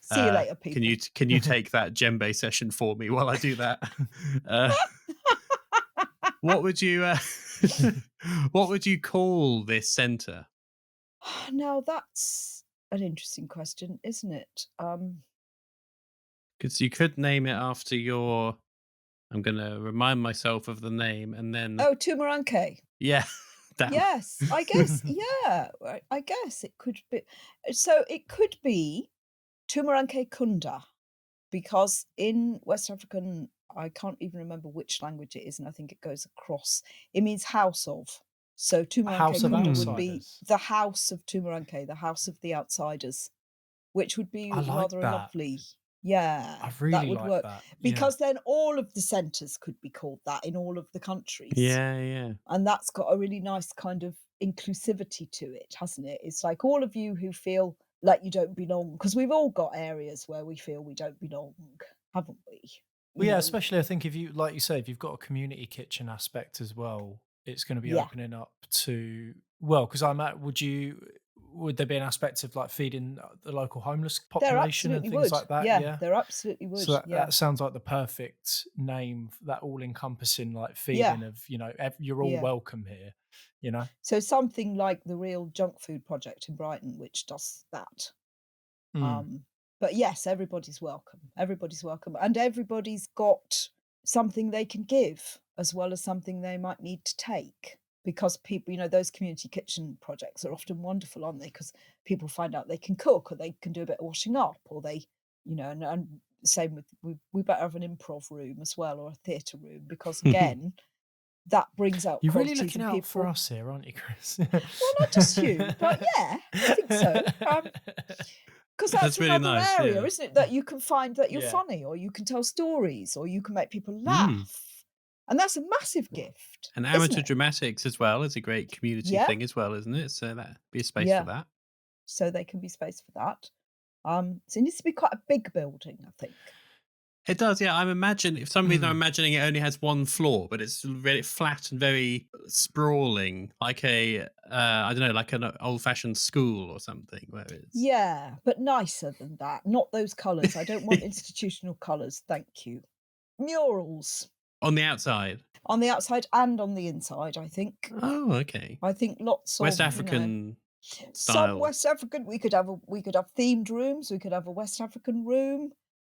See you later, people. Can you take that djembe session for me while I do that?" What would you what would you call this centre? Now that's an interesting question, isn't it? Because you could name it after your. I'm going to remind myself of the name and then. Oh, Tumuranke. Yeah. Yes, I guess. Yeah, I guess it could be. So it could be Tumuranke Kunda, because in West African, I can't even remember which language it is, and I think it goes across. It means house of. So Tumuranke Kunda would be the house of Tumuranke, the house of the outsiders, which would be rather lovely. Yeah, I really that would like work that. because then all of the centres could be called that in all of the countries. Yeah. And that's got a really nice kind of inclusivity to it, hasn't it? It's like all of you who feel like you don't belong, because we've all got areas where we feel we don't belong, haven't we? Well, You yeah, know, especially I think if you, like you say, if you've got a community kitchen aspect as well, it's going to be yeah, opening up to, well, because I'm at, would there be an aspect of like feeding the local homeless there population and absolutely things would. like that? Yeah, Yeah. there absolutely would. So that, Yeah, that sounds like the perfect name, that all encompassing like yeah, feeling of, you're all yeah. welcome here, you know? So something like the Real Junk Food Project in Brighton, which does that. Mm. Um, but yes, everybody's welcome. Everybody's welcome, and everybody's got something they can give as well as something they might need to take. Because people, those community kitchen projects are often wonderful, aren't they? Because people find out they can cook, or they can do a bit of washing up, or they, and same with we better have an improv room as well, or a theatre room, because again, that brings out You're really qualities looking in out for people. us here, aren't you, Chris? Well, not just you, but yeah, I think so. Because that's That's really another nice. area, Yeah. isn't it? That you can find that you're Yeah. funny, or you can tell stories, or you can make people Mm. laugh. And that's a massive gift, And isn't amateur it? dramatics as well is a great community Yeah, thing as well, isn't it? So that be a space for yeah. that. So there can be space for that. So it needs to be quite a big building, I think. It does, yeah. If some reason I'm Mm. imagining it only has one floor, but it's very flat and very sprawling, like I don't know, like an old-fashioned school or something, where it's Yeah, but nicer than that. Not those colours. I don't want institutional colours, thank you. Murals on the outside. on the outside and on the inside, I think. Oh, okay. I think lots West of, African some style. West African. We could have themed rooms. We could have a West African room.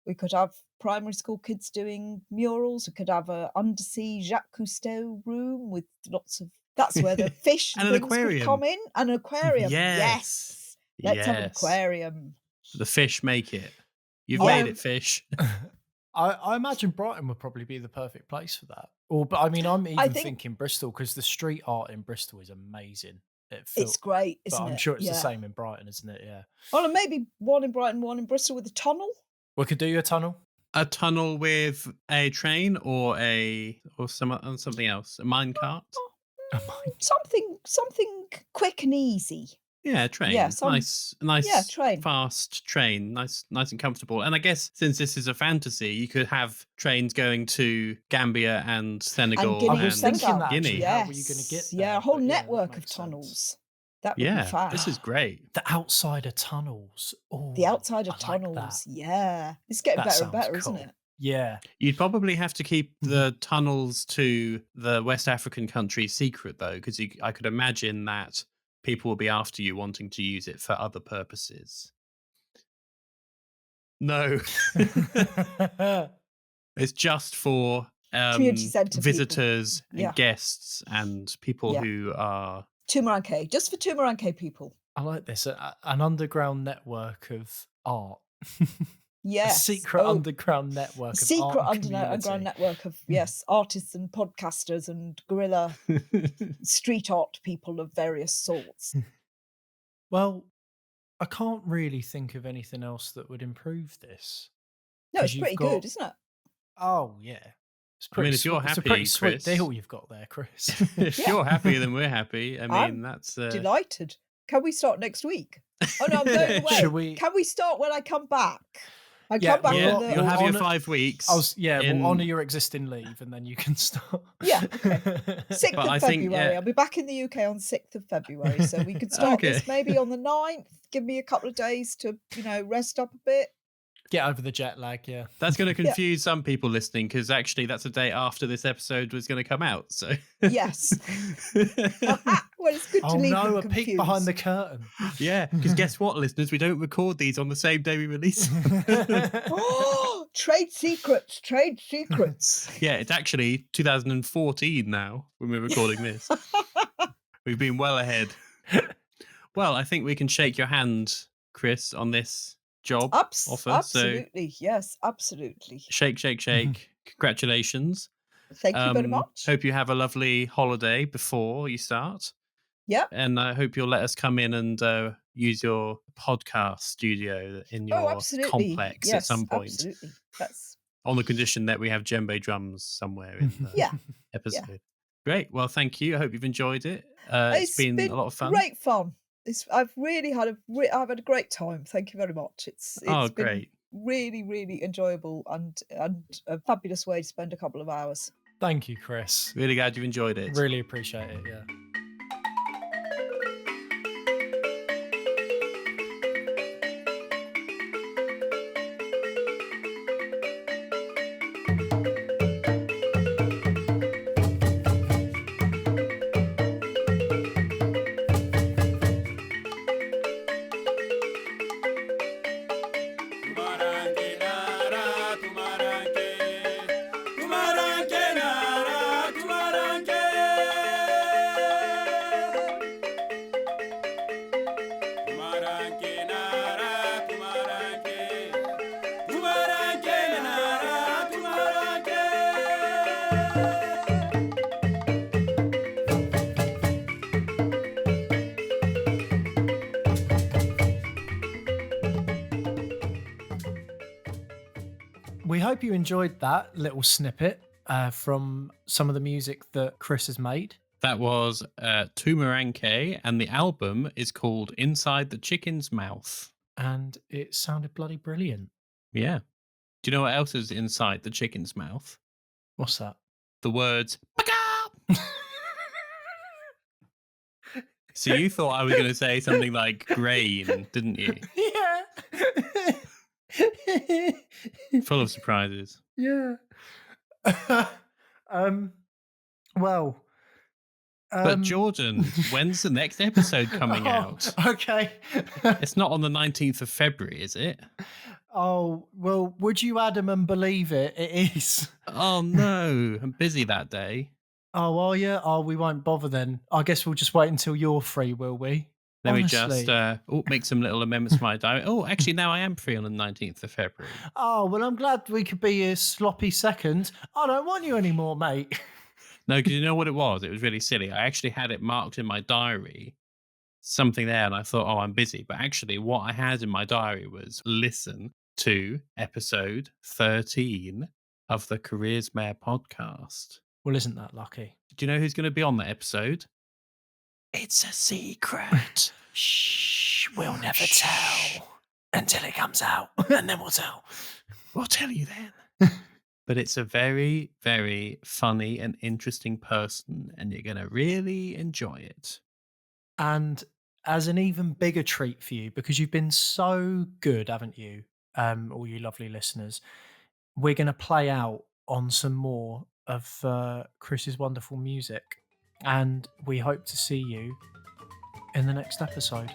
We could have primary school kids doing murals. We could have a undersea Jacques Cousteau room with lots of. That's where the fish and And an things would come aquarium. in. An aquarium, Yes. yes. Let's have an Yes. aquarium. The fish make it. You've Yeah. made it, fish. I imagine Brighton would probably be the perfect place for that. But I mean, I'm I even think thinking Bristol because the street art in Bristol is amazing. it's great, But isn't I'm it? sure it's the Yeah. same in Brighton, isn't it? Yeah. Well, and maybe one in Brighton, one in Bristol with a tunnel. We could do you a tunnel. A tunnel with a train or something else. A minecart. Oh, A mine. something quick and easy. Yeah, a train. Yeah, Nice, train. fast train. Nice and comfortable. And I guess since this is a fantasy, you could have trains going to Gambia and Senegal And Guinea I was thinking Senegal. that actually. Guinea. How were you going to get Yes. there? Yeah, a whole But yeah, that network of makes sense. tunnels. That would be Yeah, fab. this is great. The outside of tunnels. Oh, The outside of I like tunnels. that. Yeah. It's getting That better and sounds better, isn't cool. it? Yeah. You'd probably have to keep Mhm. the tunnels to the West African country secret, though, because I could imagine that people will be after you wanting to use it for other purposes. No. It's just for Community centre visitors people. Yeah. and guests and people Yeah. who are. Toomaranke. Just for Toomaranke people. I like this. An underground network of art. Yes. A secret underground network of secret art and underground community. network of, yes, artists and podcasters and guerrilla street art people of various sorts. Well, I can't really think of anything else that would improve this. No, 'Cause it's you've pretty got- good, isn't it? Oh yeah, it's I mean, pretty. if you're It's a happy, pretty sweet Chris. deal you've got there, Chris. If Yeah. you're happy, then we're happy. I mean, I'm that's Delighted. Can we start next week? Oh no, I'm going away. Should we? Can we start when I come back? I Yeah, come back yeah, with the. you'll have your honour- 5 weeks. We'll honour your existing leave, and then you can start. Yeah, okay. 6th But of I think, February. yeah. I'll be back in the UK on 6th of February, so we could start this Okay. maybe on the 9th. Give me a couple of days to, rest up a bit. Get over the jet lag. Yeah. That's going to confuse some people listening because actually that's a day after this episode was going to come out. So Yes. Well, it's good to Oh leave no, them a confused. peek behind the curtain. yeah, because guess what, listeners? We don't record these on the same day we release them. Oh, trade secrets, trade secrets. Yeah, it's actually 2014 now when we're recording this. We've been well ahead. Well, I think we can shake your hand, Chris, on this job offer. Absolutely, yes, absolutely. So shake, shake, shake. Congratulations. Thank you very much. Hope you have a lovely holiday before you start. Yep. And I hope you'll let us come in and use your podcast studio in your absolutely. complex Yes, at some point. Absolutely. That's On the condition that we have djembe drums somewhere in the Yeah. episode. Great. Well, thank you. I hope you've enjoyed it. It's been a lot of fun. Great fun. I've really had I've had a great time. Thank you very much. It's Oh, been great. really, really enjoyable and a fabulous way to spend a couple of hours. Thank you, Chris. Really glad you've enjoyed it. Really appreciate it. Yeah. We hope you enjoyed that little snippet from some of the music that Chris has made. That was Tumaranke, and the album is called Inside the Chicken's Mouth. And it sounded bloody brilliant. Yeah. Do you know what else is inside the chicken's mouth? What's that? The words, "Baka!" So you thought I was going to say something like grain, didn't you? Yeah. Full of surprises. Yeah. Well. But Jordan, when's the next episode coming out? Okay. It's not on the 19th of February, is it? Oh, well, would you, Adam, and believe it? It is. Oh, no. I'm busy that day. Oh, are you? Oh, we won't bother then. I guess we'll just wait until you're free, will we? Let Honestly. me just make some little amendments to my diary. Oh, actually, now I am free on the 19th of February. Oh, well, I'm glad we could be a sloppy second. I don't want you anymore, mate. No, because you know what it was? It was really silly. I actually had it marked in my diary, something there, and I thought, oh, I'm busy. But actually, what I had in my diary was listen to episode 13 of the Careers Mare podcast. Well, isn't that lucky? Do you know who's going to be on that episode? It's a secret. Shh, we'll never tell until it comes out, and then we'll tell. We'll tell you then. But it's a very, very funny and interesting person, and you're going to really enjoy it. And as an even bigger treat for you, because you've been so good, haven't you, all you lovely listeners, we're going to play out on some more of Chris's wonderful music. And we hope to see you in the next episode.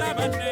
Sabana